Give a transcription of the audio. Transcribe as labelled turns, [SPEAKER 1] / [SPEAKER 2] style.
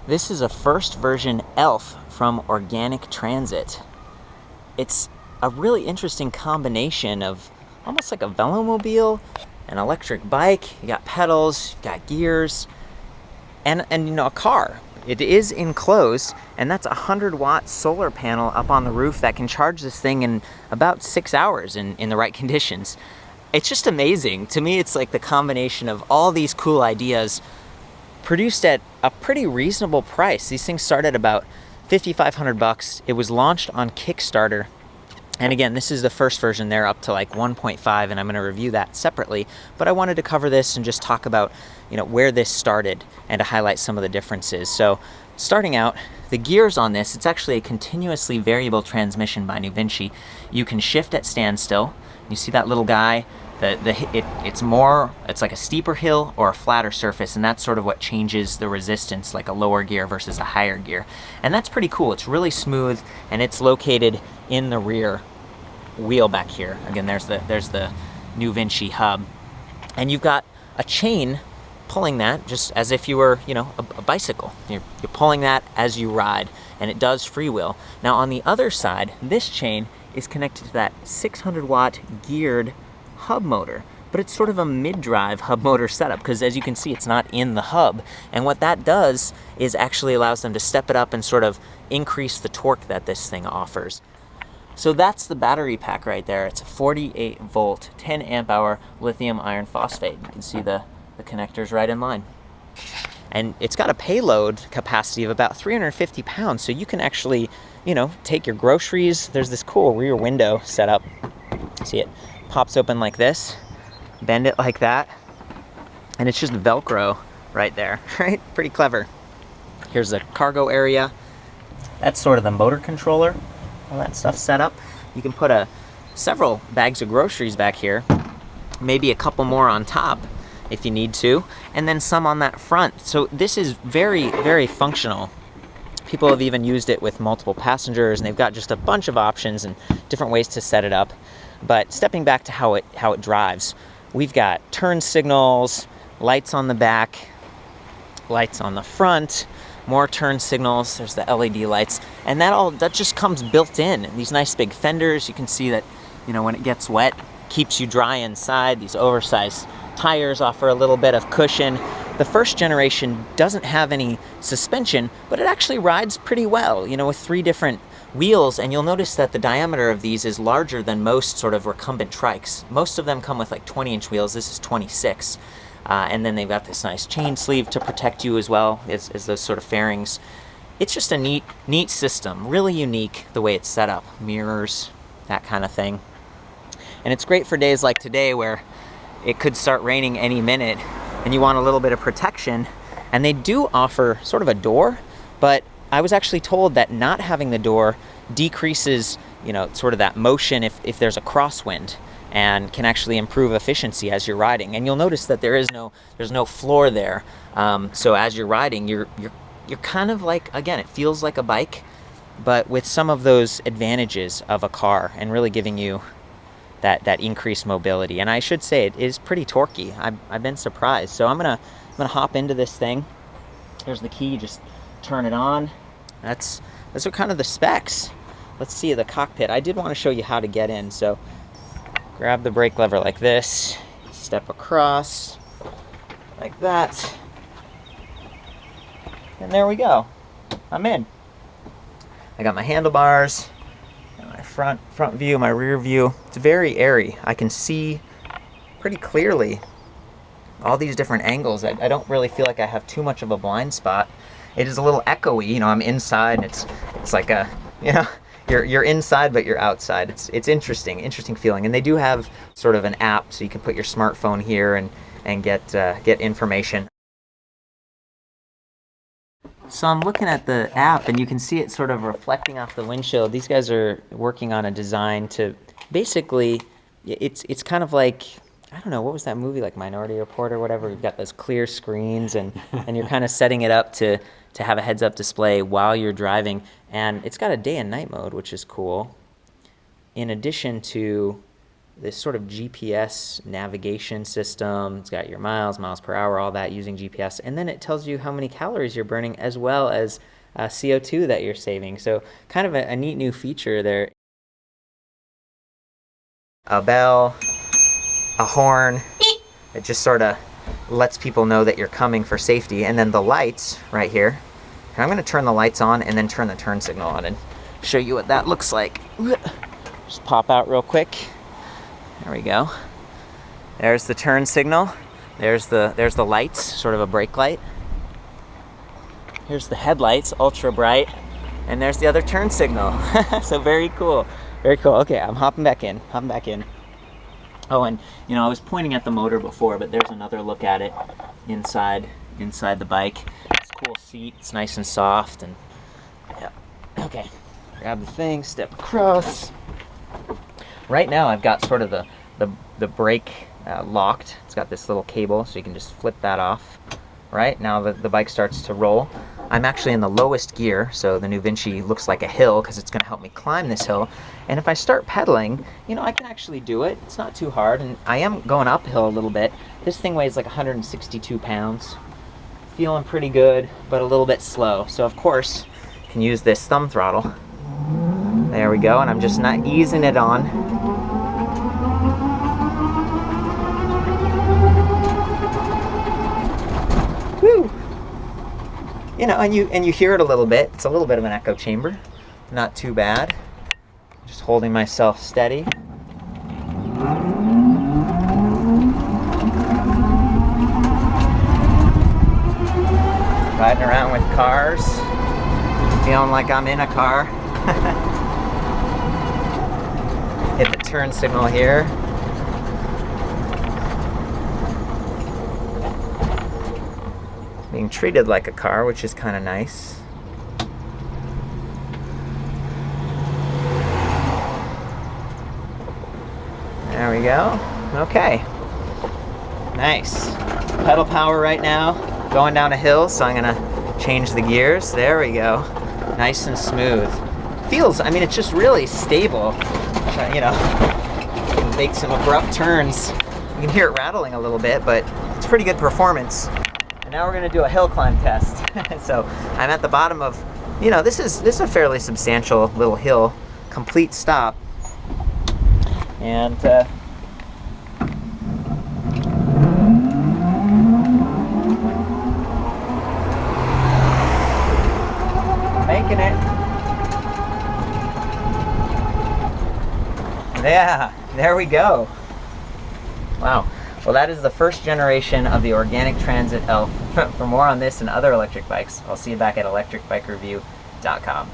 [SPEAKER 1] This is a first version ELF from Organic Transit. It's a really interesting combination of almost like a velomobile, an electric bike, you got pedals, you got gears, and you know, a car. It is enclosed, and that's a 100-watt solar panel up on the roof that can charge this thing in about 6 hours in the right conditions. It's just amazing. To me, it's like the combination of all these cool ideas produced at a pretty reasonable price. These things start at about $5,500. It was launched on Kickstarter. And again, this is the first version. They're up to like 1.5, and I'm going to review that separately. But I wanted to cover this and just talk about, you know, where this started and to highlight some of the differences. So starting out, the gears on this, it's actually a continuously variable transmission by NuVinci. You can shift at standstill. You see that little guy? It's like a steeper hill or a flatter surface, and that's sort of what changes the resistance, like a lower gear versus a higher gear. And that's pretty cool. It's really smooth, and it's located in the rear wheel back here. Again, there's the NuVinci hub. And you've got a chain pulling that just as if you were, you know, a bicycle. You're pulling that as you ride, and it does freewheel. Now on the other side, this chain is connected to that 600-watt geared hub motor, but it's sort of a mid-drive hub motor setup because, as you can see, it's not in the hub. And what that does is actually allows them to step it up and sort of increase the torque that this thing offers. So that's the battery pack right there. It's a 48-volt, 10-amp-hour lithium iron phosphate. You can see the connectors right in line. And it's got a payload capacity of about 350 pounds, so you can actually, you know, take your groceries. There's this cool rear window set up. See, it pops open like this, bend it like that, and it's just Velcro right there, right? Pretty clever. Here's the cargo area. That's sort of the motor controller. All that stuff set up. You can put several bags of groceries back here, maybe a couple more on top if you need to, and then some on that front. So this is very, very functional. People have even used it with multiple passengers, and they've got just a bunch of options and different ways to set it up. But stepping back to how it drives, we've got turn signals, lights on the back, lights on the front, more turn signals. There's the LED lights, and that just comes built in. These nice big fenders. You can see that, you know, when it gets wet, keeps you dry inside. These oversized tires offer a little bit of cushion. The first generation doesn't have any suspension, but it actually rides pretty well, you know, with 3 different wheels, and you'll notice that the diameter of these is larger than most sort of recumbent trikes. Most of them come with like 20-inch wheels. This is 26. And then they've got this nice chain sleeve to protect you as well as those sort of fairings. It's just a neat system, really unique the way it's set up. Mirrors, that kind of thing. And it's great for days like today where it could start raining any minute and you want a little bit of protection. And they do offer sort of a door, but I was actually told that not having the door decreases, you know, sort of that motion if there's a crosswind, and can actually improve efficiency as you're riding. And you'll notice that there's no floor there. So as you're riding, you're kind of like, again, it feels like a bike, but with some of those advantages of a car, and really giving you that increased mobility. And I should say it is pretty torquey. I've been surprised. So I'm gonna hop into this thing. Here's the key. Just turn it on. Those are kind of the specs. Let's see the cockpit. I did want to show you how to get in. So grab the brake lever like this, step across like that, and there we go. I'm in. I got my handlebars, got my front view, my rear view. It's very airy. I can see pretty clearly all these different angles. I don't really feel like I have too much of a blind spot. It is a little echoey, you know, I'm inside, and it's like a, you know, you're inside but you're outside. It's interesting feeling. And they do have sort of an app, so you can put your smartphone here and get information. So I'm looking at the app, and you can see it sort of reflecting off the windshield. These guys are working on a design to basically, it's kind of like, I don't know, what was that movie, like Minority Report or whatever? You've got those clear screens, and you're kind of setting it up to have a heads-up display while you're driving. And it's got a day and night mode, which is cool. In addition to this sort of GPS navigation system. It's got your miles per hour, all that using GPS, and then it tells you how many calories you're burning as well as CO2 that you're saving. So kind of a neat new feature there. A bell, a horn, it just sort of lets people know that you're coming for safety. And then the lights right here. I'm going to turn the lights on and then turn the turn signal on and show you what that looks like. Just pop out real quick. There we go. There's the turn signal. There's the lights, sort of a brake light. Here's the headlights, ultra bright. And there's the other turn signal. So very cool. Very cool. Okay, I'm hopping back in. Oh, and you know, I was pointing at the motor before, but there's another look at it inside the bike. It's a cool seat. It's nice and soft, and yeah. Okay. Grab the thing, step across. Right now I've got sort of the brake locked. It's got this little cable, so you can just flip that off. Right now the bike starts to roll. I'm actually in the lowest gear, so the new Vinci looks like a hill because it's going to help me climb this hill. And if I start pedaling, you know, I can actually do it. It's not too hard, and I am going uphill a little bit. This thing weighs like 162 pounds. Feeling pretty good, but a little bit slow. So of course, I can use this thumb throttle. There we go, and I'm just not easing it on. Woo! You know, and you hear it a little bit. It's a little bit of an echo chamber. Not too bad. Just holding myself steady. Riding around with cars. Feeling like I'm in a car. Hit the turn signal here. Being treated like a car, which is kind of nice. There we go. Okay. Nice. Pedal power right now. Going down a hill, so I'm gonna change the gears. There we go. Nice and smooth. Feels, I mean, it's just really stable. You know, make some abrupt turns. You can hear it rattling a little bit, but it's pretty good performance. And now we're gonna do a hill climb test. So I'm at the bottom of, you know, this is a fairly substantial little hill, complete stop. And making it. Yeah, there we go. Wow. Well, that is the first generation of the Organic Transit Elf. For more on this and other electric bikes, I'll see you back at ElectricBikeReview.com.